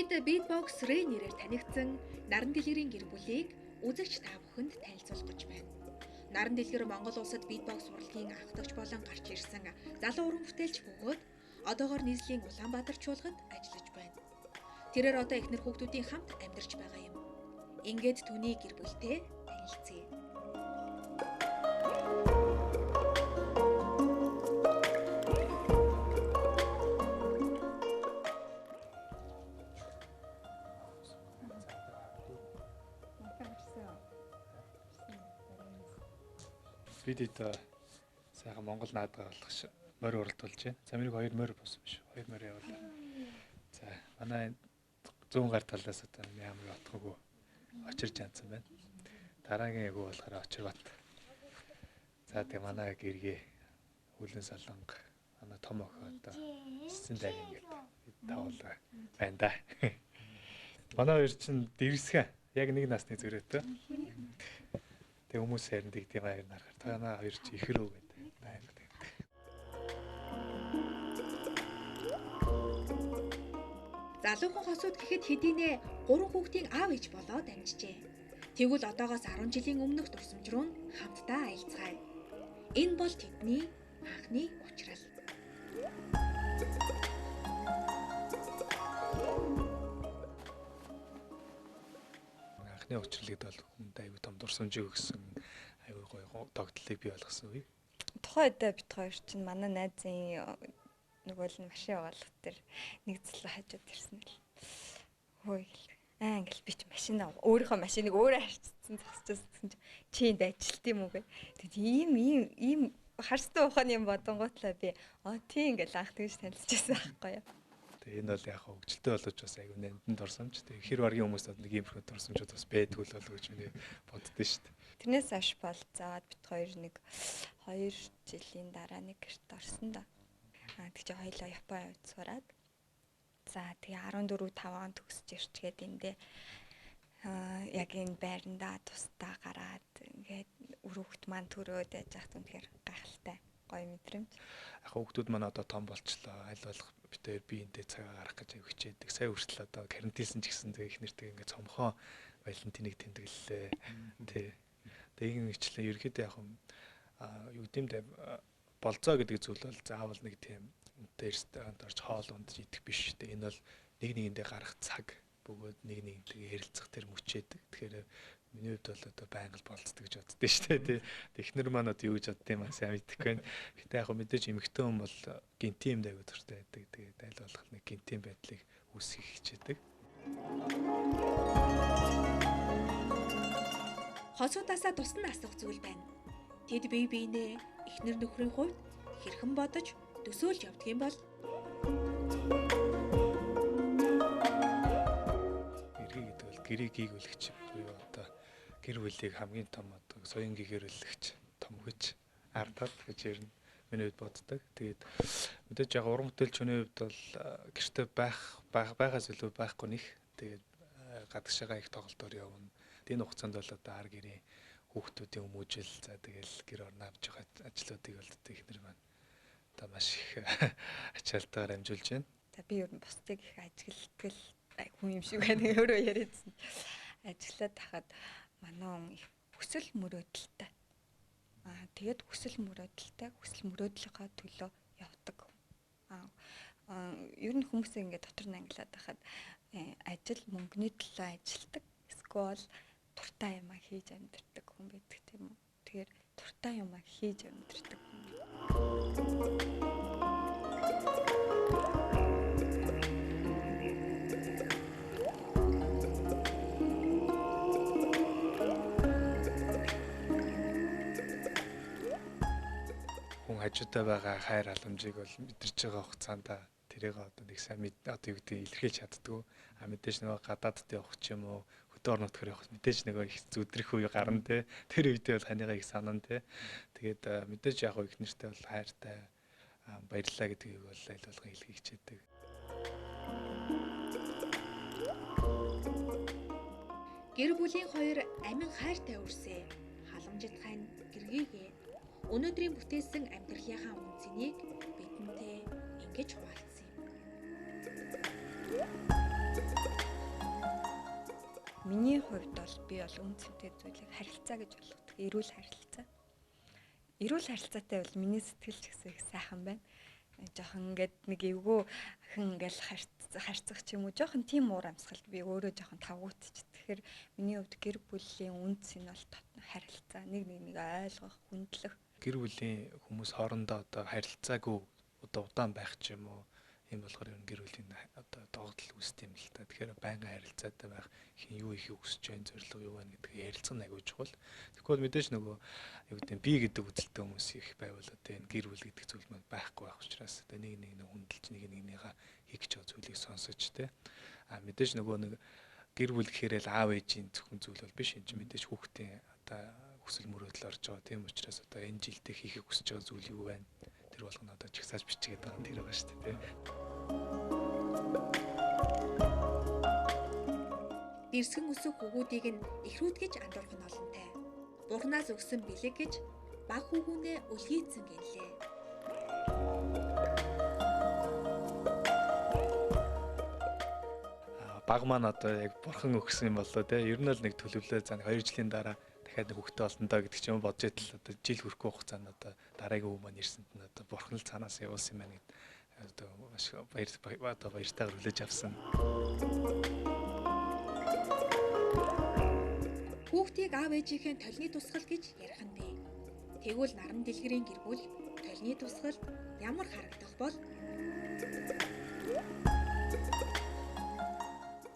Бид Beatbox Ray нэрээр танигдсан Наран Дэлгэрийн гэр бүлийг үзэгч та бүхэнд танилцуулах гэж байна. Наран Дэлгэр Монгол улсад Beatbox урлагийн анхдагч болон гарч ирсэн залуу уран бүтээлч бөгөөд одоогоор нийслэлийн Улаанбаатар чуулгад ажиллаж байна. Тэрээр одоо эхнэр хүүхдүүдийн хамт амьдарч байгаа юм. Ингээд түүний гэр бүлтэй танилцъя. Бид сайхан Монгол наадгаа болгох морь уралдуулж байна. За миний 2 морь болсон биш. 2 морь явуулаа. За манай 100 гар талаас одоо ямар отгоогүй очирж янзсан байна. Дараагийн ягуу болохоор очирбат. За тэгээ манай гэргээ Хүлэн Солонго манай том охин одоо 9 дайг ингээд тавуулаа байна да. Манай хоёр чинь дэрсгэ яг нэг насны зөрөөтэй. Тэг хүмүүс харин тэгдэм баяр нарахаар танаа хоёр чи ихрөө гэдэг байна. Залуухан хосууд гэхэд хэдийнэ 3 хүүхдийн аав ээж болоод амжжээ. Тэгвэл одоогоос 10 жилийн өмнөх дурсамж руу хамтдаа аялцгаая. Энэ бол тэдний анхны уучрал. Анхны уучралд бол хүнд аюу том дурсамжийг өгсөн аюу гоё тогтлыг бий болгосон үе. Тухайн үедээ бид хоёр чинь манай найзын нөгөө л машин явуулах тэр нэг залуу хажууд ирсэн л. Хөөе. Ингээл би ч машинаа өөрийнхөө машиныг өөрөө харьцсан зогсчихсан чи энд ажилт юм уу гэ. Тэгэд ийм харстай ухааны юм бодонгоотлаа би тийм ингээл анх тэгж танилцчихсан байхгүй юу. Тэгээ энэ бол яг хөвгөлтэй болооч бас аюу нэндэнд дурсамж. Тэгээ хэр баргийн хүмүүст бол нэг ийм их дурсамжууд бас байдгүй л болов гэж миний боддөө шүү дээ. Тэрнээс хойш болцоод бид хоёр нэг 2 жилийн дараа нэг гэрт орсон да. Тэг чи хоёлаа Япон явж сураад. За тэгээ 14 5 он төгсөж ирчгээд эндээ яг энэ байрандаа тусдаа гараад ингээд өрөвхт маань төрөөд яж хат үнэхээр гайхалтай гоё мэдрэмж. Яг хүүхдүүд маань одоо том болчлоо. Аль болох битээр биендээ цагаа гаргах гэж аяг хичээдэг. Сая хүртэл одоо карантинсэн ч гэсэн тэгээ их нэртэй ингээд цомхон Валентиныг тэмдэглэлээ. Тэ. Тэгээ нэг хичлээ ерөөдөө яг юу гэмдэ болцоо гэдэг зүйл бол заавал нэг тийм дээрстэнд орж хоол унд идэх биш. Тэгээ энэ бол нэг нэгэндээ гарах цаг бөгөөд нэг нэгнтэйгээ ярилцах тэр мөчөөд. Тэгэхээр миний хувьд бол одоо байнга болцдог гэж боддөө шүү дээ. Эхнэр маань одоо юу гэж бодд юм аа сайн мэдэхгүй байна. Гэтэ яг мэдээж эмэгтэй хүн бол гинти юм дайгуу дуртай байдаг. Тэгээд аль болох нэг гинти байдлыг үүсгэх хичээдэг. Хосуудаасаа тусна асуух зүйл байна. Тэд бие биенээ эхнэр нөхрийн хувьд хэрхэн бодож төсөөлж явдаг юм бол эргээ гэдэг бол гэрийг гүйгүүлэгч буюу одоо гэр бүлийг хамгийн том одоо соён гэгэрүүлэгч том хүч ардал гэж ярина. Миний хувьд боддог. Тэгээд мэдээж яг уран бүтээлчний хувьд бол гэртээ байгаас илүү байхгүй нэх. Тэгээд гадагшаага их тоглолтоор явна. Энэ хугацаанд бол одоо ар гэрийн хүүхдүүдийн хүмүүжил за тэгэл гэр орно авч байгаа ажлуудыг бол технэр маань одоо маш их ачаалтаар амжуулж байна. За би ер нь бусдыг их ажигладаг хүн юм шиг байна өөрөө яриадсан. Ажиглаад тахад манай он их хүсэл мөрөөдөлтэй. Тэгээд хүсэл мөрөөдлийнхаа төлөө явдаг. Ер нь хүмүүсээ ингээд дотор нь ангилаад тахад ажил мөнгөний төлөө ажилдаг. Эсвэл туртаа юмаа хийж амьдэрдэг хүн байдаг тийм үү. Тэгэхээр туртаа юмаа хийж амьдэрдэг хүн. Хүн хажуутай байгаа хайр халамжийг бол мэдэрч байгаа хугацаанд тэрийг одоо нэг сайн одоо юу гэдэг илэрхийлж чаддгүй. Мэдээж нөгөө гадаадд явах ч юм уу хөдөө орнот хөр явах мэдээж нөгөө их зүдрэх үе гарна те. Тэр үедээ бол ханийгаа их санана те. Тэгээд мэдээж яг их нэртэй бол хайртай баярлалаа гэдгийг бол аль болох хэлхий хичээдэг. гэр бүлийн хоёр амин хайртай үрсээ халамжит хань гэргийгээ өнөөдрийн бүтээсэн амьдралынхаа үнцнийг бидэнтэй ингэж хуваалцсан юм. миний хувьд бол би бол үнцэнтэй зүйлийг харилцаа гэж болгодог. Эрүүл харилцаа. Эрүүл харилцаатай бол миний сэтгэл ч гэсэн их сайхан байна. Жохон ингээд нэг эвгүй хэн ингээл харьцах ч юм уу жохон тийм уур амьсгалд би өөрөө жохон тавгуутч. Тэгэхээр миний хувьд гэр бүлийн үнц нь бол харилцаа, нэг ойлгох, хүндлэх. Гэр бүлийн хүмүүс хоорондоо одоо харилцаагүй одоо удаан байх ч юм уу ийм болохоор ер нь гэр бүлийн одоо догдол үүсдэг юм л та. Тэгэхээр байнгын харилцаатай байх хин юу их өсөж байна, зорилго юу байна гэдгийг ярилцах нь аягүй чухал. Тэгэхгүй мэдээж нөгөө юу гэдэг би гэдэг үзэлтэй хүмүүс их байвал одоо энэ гэр бүл гэдэг зүйл маань байхгүй байх учраас одоо нэг хүндэлж нэгнийхээ хийх гэж байгаа зүйлийг сонсож тэ. А мэдээж нөгөө нэг гэр бүл гэхээр л аав ээжийн зөвхөн зүйл бол биш. Энд чинь мэдээж хүүхдийн одоо хүсэл мөрөөдөл орж байгаа. Тийм учраас одоо энэ жилдээ хийхийг хүсэж байгаа зүйл юу байна? Тэр болгоно одоо чигсааж бичгээд байгаа нь тэр байгаа шүү дээ. Дэрсгэн өсөх хүүгүүдийг нь эхрүүд гэж андуурх нь олонтой. Бурхнаас өгсөн бэлэг гэж баг хүүгүүнээ үлгийцэн гинлээ. Баг маань одоо яг бурхан өгсөн юм болоо те. Ер нь л нэг төлөвлөө зан 2 жилийн дараа дахиад нэг хүүхдээ олно доо гэдэг ч юм бодож идэл одоо жил хүрэхгүй хугацаанд одоо дараагийн хүү маань ирсэнд нь одоо бурхан л цаанаас явуулсан юм байна гэд одоо баяртайгаар хүлээж авсан. Хүүхдийг аав ээжийнхээ толны тусгал гэж ярих нь бий. Тэгвэл наран дэлгэрийн гэр бүл толны тусгал ямар харагдах бол?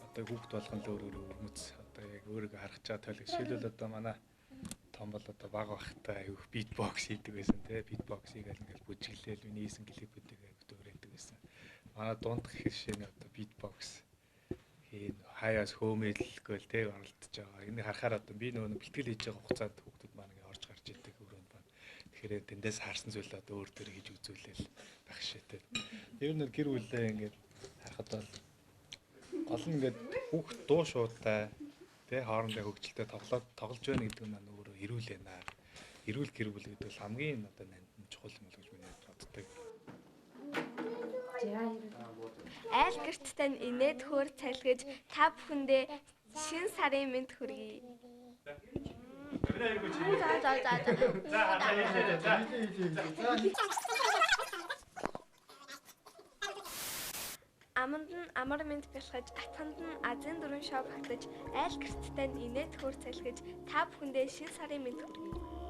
Одоо хүүхд болгон л өөр өрмөц одоо яг өөрийгөө харах чаа тойл. Жишээлбэл одоо манай том бол одоо баг бахтай аюух битбокс хийдэг байсан те. Битбоксыг ингээл бүжиглээл миний хийсэн клипүүдийг аюух байсан. Манай дундх жишээ нь одоо битбокс хийн хаяас хөөмөлгөөл те оролдож байгаа. Энийг харахаар одоо би нөгөө бэлтгэл хийж байгаа хугацаанд хүүхдүүд маань ингээ орж гарч идэг өрөөнд байна. Тэгэхээр тэндээс харсан зүйл одоо өөр төр хийж үзүүлээл байх шээ те. Ер нь гэр бүлээ ингээ харахад бол гол нь ингээд хүүхд дуу шуутай тэ хоорондоо хөгжилтэй тоглож байна гэдэг нь маань өөрөө эрүүл байна. Эрүүл гэр бүл гэдэг бол хамгийн одоо нандин чухал юм бол гэж миний боддог. Айл гэрттэй инээд хөр цайлгаж та бүхэндээ шин сарын мэнд хүргэе. Аманд нь амар мэнд бэлхэж, атганд нь азийн дөрвөн шоу багтаж, айл гэрттэй инээд хөр цайлгаж та бүхэндээ шин сарын мэнд хүргэе.